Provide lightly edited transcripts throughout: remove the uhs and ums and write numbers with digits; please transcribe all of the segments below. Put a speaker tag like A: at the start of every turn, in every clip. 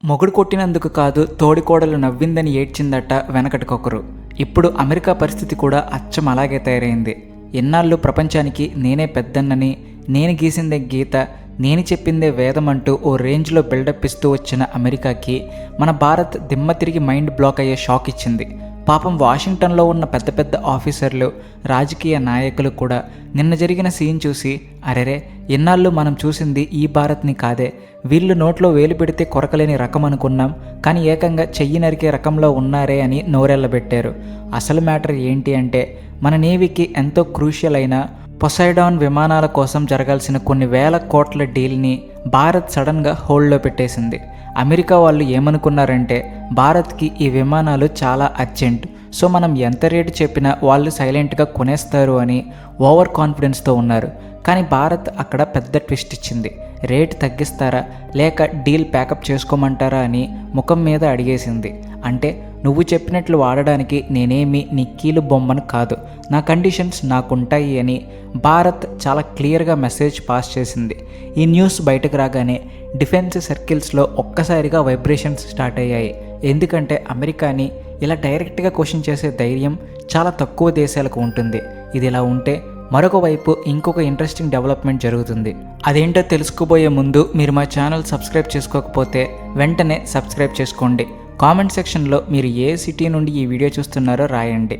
A: మొగుడు కొట్టినందుకు కాదు తోడికోడలు నవ్విందని ఏడ్చిందట వెనకటికొకరు. ఇప్పుడు అమెరికా పరిస్థితి కూడా అచ్చం అలాగే తయారైంది. ఎన్నాళ్ళు ప్రపంచానికి నేనే పెద్దన్నని, నేను గీసిందే గీత, నేను చెప్పిందే వేదం అంటూ ఓ రేంజ్లో బిల్డప్ ఇస్తూ వచ్చిన అమెరికాకి మన భారత్ దిమ్మ తిరిగి మైండ్ బ్లాక్ అయ్యే షాక్ ఇచ్చింది. పాపం వాషింగ్టన్లో ఉన్న పెద్ద పెద్ద ఆఫీసర్లు, రాజకీయ నాయకులు కూడా నిన్న జరిగిన సీన్ చూసి అరెరే, ఎన్నాళ్ళు మనం చూసింది ఈ భారత్ని కాదే, వీళ్ళు నోట్లో వేలు పెడితే కొరకలేని రకం అనుకున్నాం, కానీ ఏకంగా చెయ్యి నరికే రకంలో ఉన్నారే అని నోరెళ్ళబెట్టారు. అసలు మ్యాటర్ ఏంటి అంటే, మన నేవీకి ఎంతో క్రూషియల్ అయిన పొసైడాన్ విమానాల కోసం జరగాల్సిన కొన్ని వేల కోట్ల డీల్ని భారత్ సడన్గా హోల్డ్లో పెట్టేసింది. అమెరికా వాళ్ళు ఏమనుకున్నారంటే, భారత్కి ఈ విమానాలు చాలా అర్జెంట్, సో మనం ఎంత రేటు చెప్పినా వాళ్ళు సైలెంట్గా కొనేస్తారు అని ఓవర్ కాన్ఫిడెన్స్తో ఉన్నారు. కానీ భారత్ అక్కడ పెద్ద ట్విస్ట్ ఇచ్చింది. రేటు తగ్గిస్తారా లేక డీల్ ప్యాకప్ చేసుకోమంటారా అని ముఖం మీద అడిగేసింది. అంటే నువ్వు చెప్పినట్లు వాడడానికి నేనేమి నీ కీలు బొమ్మను కాదు, నా కండిషన్స్ నాకుంటాయి అని భారత్ చాలా క్లియర్గా మెసేజ్ పాస్ చేసింది. ఈ న్యూస్ బయటకు రాగానే డిఫెన్స్ సర్కిల్స్లో ఒక్కసారిగా వైబ్రేషన్స్ స్టార్ట్ అయ్యాయి. ఎందుకంటే అమెరికాని ఇలా డైరెక్ట్గా క్వశ్చన్ చేసే ధైర్యం చాలా తక్కువ దేశాలకు ఉంటుంది. ఇది ఇలా ఉంటే మరొక వైపు ఇంకొక ఇంట్రెస్టింగ్ డెవలప్మెంట్ జరుగుతుంది. అదేంటో తెలుసుకోబోయే ముందు మీరు మా ఛానల్ సబ్స్క్రైబ్ చేసుకోకపోతే వెంటనే సబ్స్క్రైబ్ చేసుకోండి. కామెంట్ సెక్షన్లో మీరు ఏ సిటీ నుండి ఈ వీడియో చూస్తున్నారో రాయండి.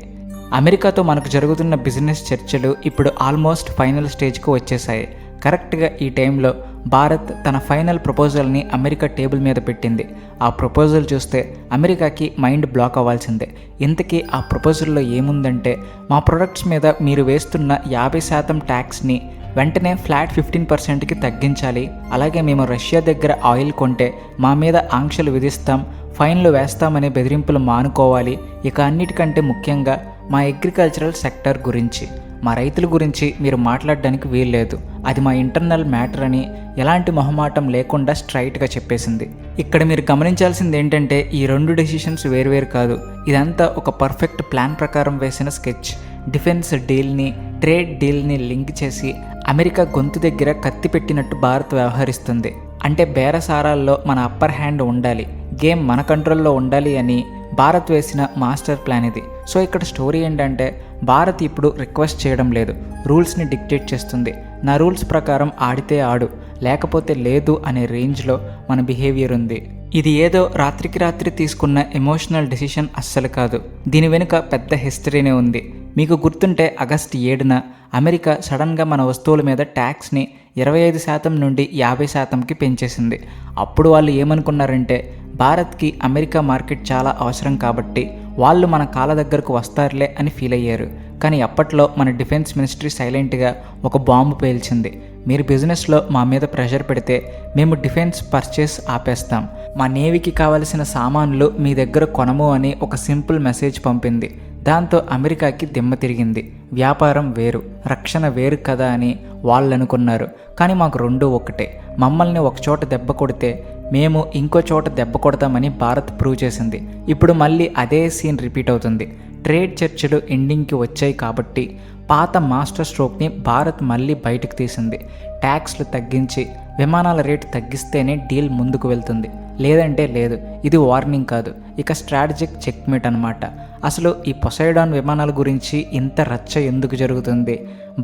A: అమెరికాతో మనకు జరుగుతున్న బిజినెస్ చర్చలు ఇప్పుడు ఆల్మోస్ట్ ఫైనల్ స్టేజ్కు వచ్చేసాయి. కరెక్ట్గా ఈ టైంలో భారత్ తన ఫైనల్ ప్రపోజల్ని అమెరికా టేబుల్ మీద పెట్టింది. ఆ ప్రపోజల్ చూస్తే అమెరికాకి మైండ్ బ్లాక్ అవ్వాల్సిందే. ఇంతకీ ఆ ప్రపోజల్లో ఏముందంటే, మా ప్రొడక్ట్స్ మీద మీరు వేస్తున్న 50% ట్యాక్స్ని వెంటనే ఫ్లాట్ 15%కి తగ్గించాలి. అలాగే మేము రష్యా దగ్గర ఆయిల్ కొంటే మా మీద ఆంక్షలు విధిస్తాం, ఫైన్లు వేస్తామనే బెదిరింపులు మానుకోవాలి. ఇక అన్నిటికంటే ముఖ్యంగా మా అగ్రికల్చరల్ సెక్టర్ గురించి, మా రైతుల గురించి మీరు మాట్లాడడానికి వీల్లేదు, అది మా ఇంటర్నల్ మ్యాటర్ అని ఎలాంటి మొహమాటం లేకుండా స్ట్రైట్గా చెప్పేసింది. ఇక్కడ మీరు గమనించాల్సింది ఏంటంటే, ఈ రెండు డెసిషన్స్ వేరువేరు కాదు, ఇదంతా ఒక పర్ఫెక్ట్ ప్లాన్ ప్రకారం వేసిన స్కెచ్. డిఫెన్స్ డీల్ని, ట్రేడ్ డీల్ని లింక్ చేసి అమెరికా గొంతు దగ్గర కత్తి పెట్టినట్టు భారత్ వ్యవహరిస్తుంది. అంటే బేరసారాల్లో మన అప్పర్ హ్యాండ్ ఉండాలి, గేమ్ మన కంట్రోల్లో ఉండాలి అని భారత్ వేసిన మాస్టర్ ప్లాన్ ఇది. సో ఇక్కడ స్టోరీ ఏంటంటే, భారత్ ఇప్పుడు రిక్వెస్ట్ చేయడం లేదు, రూల్స్ని డిక్టేట్ చేస్తుంది. నా రూల్స్ ప్రకారం ఆడితే ఆడు, లేకపోతే లేదు అనే రేంజ్లో మన బిహేవియర్ ఉంది. ఇది ఏదో రాత్రికి రాత్రి తీసుకున్న ఎమోషనల్ డెసిషన్ అస్సలు కాదు. దీని వెనుక పెద్ద హిస్టరీనే ఉంది. మీకు గుర్తుంటే ఆగస్టు 7న అమెరికా సడన్గా మన వస్తువుల మీద ట్యాక్స్ని 25% నుండి 50%కి పెంచేసింది. అప్పుడు వాళ్ళు ఏమనుకున్నారంటే, భారత్కి అమెరికా మార్కెట్ చాలా అవసరం కాబట్టి వాళ్ళు మన కాళ్ళ దగ్గరకు వస్తారులే అని ఫీల్ అయ్యారు. కానీ అప్పట్లో మన డిఫెన్స్ మినిస్ట్రీ సైలెంట్గా ఒక బాంబు పేల్చింది. మీరు బిజినెస్లో మా మీద ప్రెషర్ పెడితే మేము డిఫెన్స్ పర్చేస్ ఆపేస్తాం, మా నేవీకి కావలసిన సామాన్లు మీ దగ్గర కొనము అని ఒక సింపుల్ మెసేజ్ పంపింది. దాంతో అమెరికాకి దిమ్మ తిరిగింది. వ్యాపారం వేరు, రక్షణ వేరు కదా అని వాళ్ళు అనుకున్నారు. కానీ మాకు రెండూ ఒకటే. మమ్మల్ని ఒక చోట దెబ్బ కొడితే మేము ఇంకో చోట దెబ్బ కొడతామని భారత్ ప్రూవ్ చేసింది. ఇప్పుడు మళ్ళీ అదే సీన్ రిపీట్ అవుతుంది. ట్రేడ్ చర్చలు ఎండింగ్కి వచ్చాయి కాబట్టి పాత మాస్టర్ స్ట్రోక్ని భారత్ మళ్ళీ బయటకు తీసింది. ట్యాక్స్లు తగ్గించి విమానాల రేటు తగ్గిస్తేనే డీల్ ముందుకు వెళ్తుంది, లేదంటే లేదు. ఇది వార్నింగ్ కాదు, ఇక స్ట్రాటజిక్ చెక్మేట్ అనమాట. అసలు ఈ పొసైడాన్ విమానాల గురించి ఇంత రచ్చ ఎందుకు జరుగుతుంది,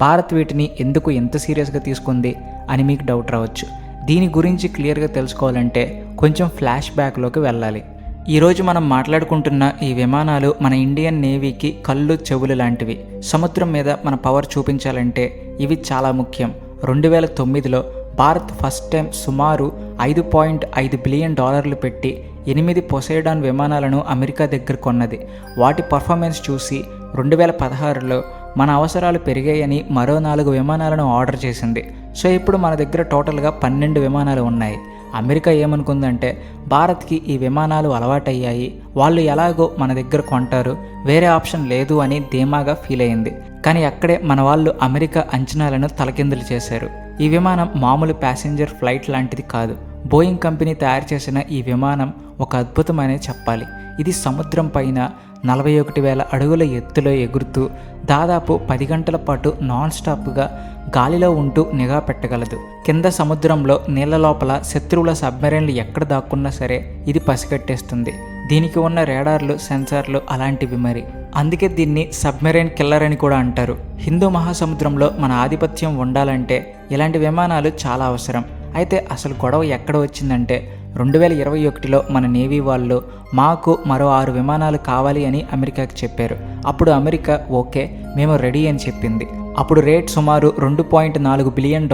A: భారత్ వీటిని ఎందుకు ఎంత సీరియస్గా తీసుకుంది అని మీకు డౌట్ రావచ్చు. దీని గురించి క్లియర్గా తెలుసుకోవాలంటే కొంచెం ఫ్లాష్ బ్యాక్లోకి వెళ్ళాలి. ఈరోజు మనం మాట్లాడుకుంటున్న ఈ విమానాలు మన ఇండియన్ నేవీకి కళ్ళు చెవులు లాంటివి. సముద్రం మీద మన పవర్ చూపించాలంటే ఇవి చాలా ముఖ్యం. 2009లో భారత్ ఫస్ట్ టైం సుమారు $5.5 బిలియన్ పెట్టి 8 పొసైడాన్ విమానాలను అమెరికా దగ్గర కొన్నది. వాటి పర్ఫార్మెన్స్ చూసి 2016లో మన అవసరాలు పెరిగాయని మరో 4 విమానాలను ఆర్డర్ చేసింది. సో ఇప్పుడు మన దగ్గర టోటల్గా 12 విమానాలు ఉన్నాయి. అమెరికా ఏమనుకుందంటే, భారత్కి ఈ విమానాలు అలవాటయ్యాయి, వాళ్ళు ఎలాగో మన దగ్గర కొంటారు, వేరే ఆప్షన్ లేదు అని ధీమాగా ఫీల్ అయింది. కానీ అక్కడే మన వాళ్ళు అమెరికా అంచనాలను తలకిందులు చేశారు. ఈ విమానం మామూలు ప్యాసింజర్ ఫ్లైట్ లాంటిది కాదు. బోయింగ్ కంపెనీ తయారు చేసిన ఈ విమానం ఒక అద్భుతమనే చెప్పాలి. ఇది సముద్రం పైన 41,000 అడుగుల ఎత్తులో ఎగురుతూ దాదాపు 10 గంటల పాటు నాన్ స్టాప్గా గాలిలో ఉంటూ నిఘా పెట్టగలదు. కింద సముద్రంలో నీళ్ల లోపల శత్రువుల సబ్మెరైన్లు ఎక్కడ దాక్కున్నా సరే ఇది పసిగట్టేస్తుంది. దీనికి ఉన్న రేడార్లు, సెన్సార్లు అలాంటివి మరి. అందుకే దీన్ని సబ్మెరైన్ కిల్లర్ అని కూడా అంటారు. హిందూ మహాసముద్రంలో మన ఆధిపత్యం ఉండాలంటే ఇలాంటి విమానాలు చాలా అవసరం. అయితే అసలు గొడవ ఎక్కడ వచ్చిందంటే 2021లో మన నేవీ వాళ్ళు మాకు మరో 6 విమానాలు కావాలి అని అమెరికాకి చెప్పారు. అప్పుడు అమెరికా ఓకే మేము రెడీ అని చెప్పింది. అప్పుడు రేట్ సుమారు $2.4 బిలియన్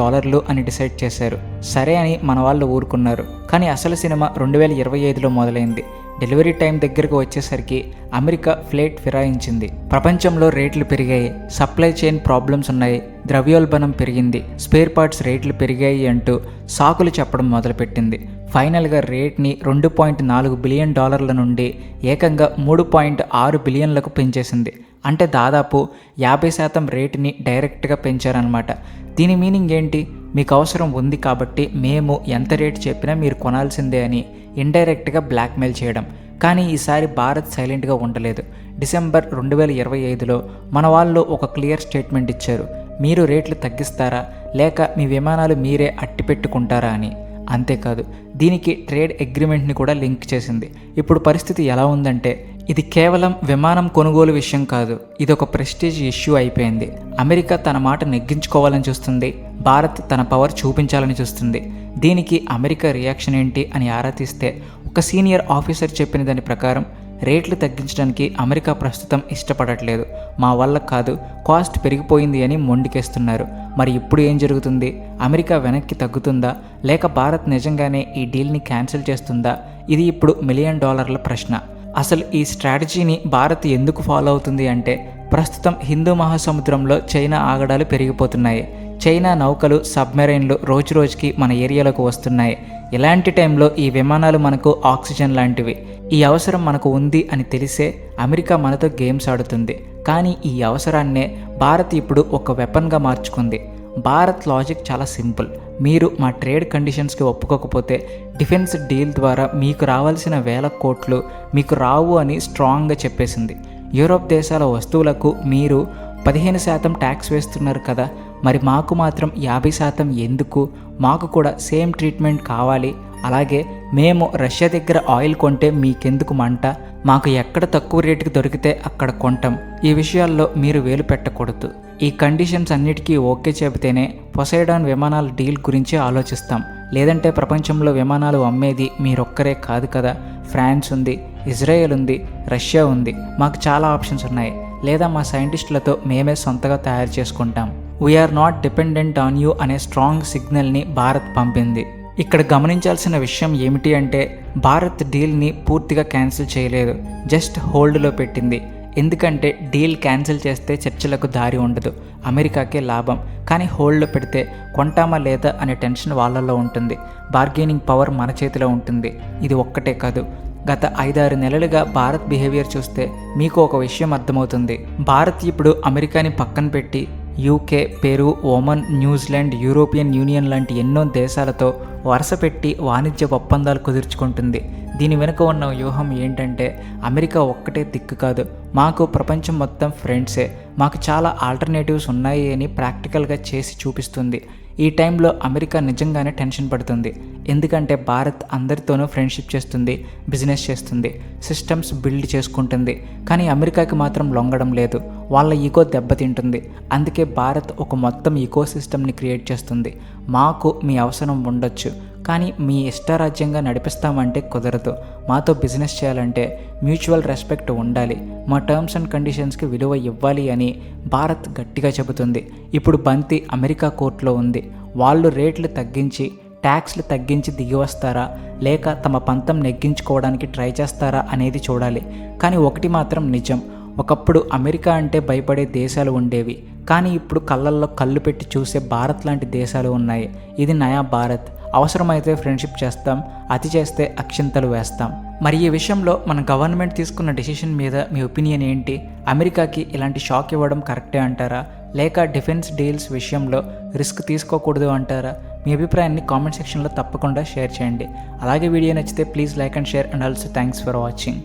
A: అని డిసైడ్ చేశారు. సరే అని మన వాళ్ళు ఊరుకున్నారు. కానీ అసలు సినిమా 2025లో మొదలైంది. డెలివరీ టైం దగ్గరకు వచ్చేసరికి అమెరికా ఫ్లైట్ ఫిరాయించింది. ప్రపంచంలో రేట్లు పెరిగాయి, సప్లై చైన్ ప్రాబ్లమ్స్ ఉన్నాయి, ద్రవ్యోల్బణం పెరిగింది, స్పేర్ పార్ట్స్ రేట్లు పెరిగాయి అంటూ సాకులు చెప్పడం మొదలుపెట్టింది. ఫైనల్గా రేట్ని $2.4 బిలియన్ నుండి ఏకంగా 3.6 బిలియన్లకు పెంచేసింది. అంటే దాదాపు 50% రేటుని డైరెక్ట్గా పెంచారనమాట. దీని మీనింగ్ ఏంటి? మీకు అవసరం ఉంది కాబట్టి మేము ఎంత రేటు చెప్పినా మీరు కొనాల్సిందే అని ఇండైరెక్ట్గా బ్లాక్మెయిల్ చేయడం. కానీ ఈసారి భారత్ సైలెంట్గా ఉండలేదు. డిసెంబర్ 2025లో మన వాళ్ళు ఒక క్లియర్ స్టేట్మెంట్ ఇచ్చారు. మీరు రేట్లు తగ్గిస్తారా లేక మీ విమానాలు మీరే అట్టి పెట్టుకుంటారా అని. అంతేకాదు దీనికి ట్రేడ్ అగ్రిమెంట్ని కూడా లింక్ చేసింది. ఇప్పుడు పరిస్థితి ఎలా ఉందంటే ఇది కేవలం విమానం కొనుగోలు విషయం కాదు, ఇది ఒక ప్రెస్టీజ్ ఇష్యూ అయిపోయింది. అమెరికా తన మాట నెగ్గించుకోవాలని చూస్తుంది, భారత్ తన పవర్ చూపించాలని చూస్తుంది. దీనికి అమెరికా రియాక్షన్ ఏంటి అని ఆరా తీస్తే ఒక సీనియర్ ఆఫీసర్ చెప్పిన దాని ప్రకారం రేట్లు తగ్గించడానికి అమెరికా ప్రస్తుతం ఇష్టపడట్లేదు. మా వల్ల కాదు, కాస్ట్ పెరిగిపోయింది అని మొండికేస్తున్నారు. మరి ఇప్పుడు ఏం జరుగుతుంది? అమెరికా వెనక్కి తగ్గుతుందా లేక భారత్ నిజంగానే ఈ డీల్ని క్యాన్సిల్ చేస్తుందా? ఇది ఇప్పుడు $1 మిలియన్ ప్రశ్న. అసలు ఈ స్ట్రాటజీని భారత్ ఎందుకు ఫాలో అవుతుంది అంటే ప్రస్తుతం హిందూ మహాసముద్రంలో చైనా ఆగడాలు పెరిగిపోతున్నాయి. చైనా నౌకలు, సబ్మెరైన్లు రోజురోజుకి మన ఏరియాలోకి వస్తున్నాయి. ఇలాంటి టైంలో ఈ విమానాలు మనకు ఆక్సిజన్ లాంటివి. ఈ అవసరం మనకు ఉంది అని తెలిసే అమెరికా మనతో గేమ్స్ ఆడుతుంది. కానీ ఈ అవసరాన్నే భారత్ ఇప్పుడు ఒక వెపన్గా మార్చుకుంది. భారత్ లాజిక్ చాలా సింపుల్. మీరు మా ట్రేడ్ కండిషన్స్కి ఒప్పుకోకపోతే డిఫెన్స్ డీల్ ద్వారా మీకు రావాల్సిన 1,000 కోట్లు మీకు రావు అని స్ట్రాంగ్గా చెప్పేసింది. యూరోప్ దేశాల వస్తువులకు మీరు 15% ట్యాక్స్ వేస్తున్నారు కదా, మరి మాకు మాత్రం 50% ఎందుకు? మాకు కూడా సేమ్ ట్రీట్మెంట్ కావాలి. అలాగే మేము రష్యా దగ్గర ఆయిల్ కొంటే మీకెందుకు మంట? మాకు ఎక్కడ తక్కువ రేటుకి దొరికితే అక్కడ కొంటాం. ఈ విషయాల్లో మీరు వేలు పెట్టకూడదు. ఈ కండిషన్స్ అన్నిటికీ ఓకే చెబితేనే పొసైడాన్ విమానాల డీల్ గురించి ఆలోచిస్తాం. లేదంటే ప్రపంచంలో విమానాలు అమ్మేది మీరొక్కరే కాదు కదా. ఫ్రాన్స్ ఉంది, ఇజ్రాయెల్ ఉంది, రష్యా ఉంది. మాకు చాలా ఆప్షన్స్ ఉన్నాయి. లేదా మా సైంటిస్టులతో మేమే సొంతగా తయారు చేసుకుంటాం. We are not dependent on you అనే స్ట్రాంగ్ సిగ్నల్ని భారత్ పంపింది. ఇక్కడ గమనించాల్సిన విషయం ఏమిటి అంటే భారత్ డీల్ని పూర్తిగా క్యాన్సిల్ చేయలేదు, జస్ట్ హోల్డ్లో పెట్టింది. ఎందుకంటే డీల్ క్యాన్సిల్ చేస్తే చర్చలకు దారి ఉండదు, అమెరికాకే లాభం. కానీ హోల్డ్లో పెడితే కొంటామా లేదా అనే టెన్షన్ వాళ్ళల్లో ఉంటుంది. బార్గెనింగ్ పవర్ మన చేతిలో ఉంటుంది. ఇది ఒక్కటే కాదు, గత 5-6 నెలలుగా భారత్ బిహేవియర్ చూస్తే మీకు ఒక విషయం అర్థమవుతుంది. భారత్ ఇప్పుడు అమెరికాని పక్కన పెట్టి UK, Peru, Oman, New Zealand, European union లాంటి ఎన్నో దేశాలతో వరుస పెట్టి వాణిజ్య ఒప్పందాలు కుదుర్చుకుంటుంది. దీని వెనుక ఉన్న వ్యూహం ఏంటంటే అమెరికా ఒక్కటే దిక్కు కాదు, మాకు ప్రపంచం మొత్తం ఫ్రెండ్సే, మాకు చాలా ఆల్టర్నేటివ్స్ ఉన్నాయి అని ప్రాక్టికల్గా చేసి చూపిస్తుంది. ఈ టైంలో అమెరికా నిజంగానే టెన్షన్ పడుతుంది. ఎందుకంటే భారత్ అందరితోనూ ఫ్రెండ్షిప్ చేస్తుంది, బిజినెస్ చేస్తుంది, సిస్టమ్స్ బిల్డ్ చేసుకుంటుంది. కానీ అమెరికాకి మాత్రం లొంగడం లేదు, వాళ్ళ ఈగో దెబ్బతింటుంది. అందుకే భారత్ ఒక మొత్తం ఈకో సిస్టమ్ని క్రియేట్ చేస్తుంది. మాకు మీ అవసరం ఉండొచ్చు, కానీ మీ ఇష్టారాజ్యంగా నడిపిస్తామంటే కుదరదు. మాతో బిజినెస్ చేయాలంటే మ్యూచువల్ రెస్పెక్ట్ ఉండాలి, మా టర్మ్స్ అండ్ కండిషన్స్కి విలువ ఇవ్వాలి అని భారత్ గట్టిగా చెబుతుంది. ఇప్పుడు బంతి అమెరికా కోర్టులో ఉంది. వాళ్ళు రేట్లు తగ్గించి, ట్యాక్స్లు తగ్గించి దిగి వస్తారా లేక తమ పంతం నెగ్గించుకోవడానికి ట్రై చేస్తారా అనేది చూడాలి. కానీ ఒకటి మాత్రం నిజం, ఒకప్పుడు అమెరికా అంటే భయపడే దేశాలు ఉండేవి, కానీ ఇప్పుడు కళ్ళల్లో కళ్ళు పెట్టి చూసే భారత్ లాంటి దేశాలు ఉన్నాయి. ఇది నయా భారత్. అవసరమైతే ఫ్రెండ్షిప్ చేస్తాం, అతి చేస్తే అక్షింతలు వేస్తాం. మరి ఈ విషయంలో మన గవర్నమెంట్ తీసుకున్న డెసిషన్ మీద మీ ఒపీనియన్ ఏంటి? అమెరికాకి ఇలాంటి షాక్ ఇవ్వడం కరెక్టే అంటారా లేక డిఫెన్స్ డీల్స్ విషయంలో రిస్క్ తీసుకోకూడదు అంటారా? మీ అభిప్రాయాన్ని కామెంట్ సెక్షన్లో తప్పకుండా షేర్ చేయండి. అలాగే వీడియో నచ్చితే please like and share and also thanks for watching.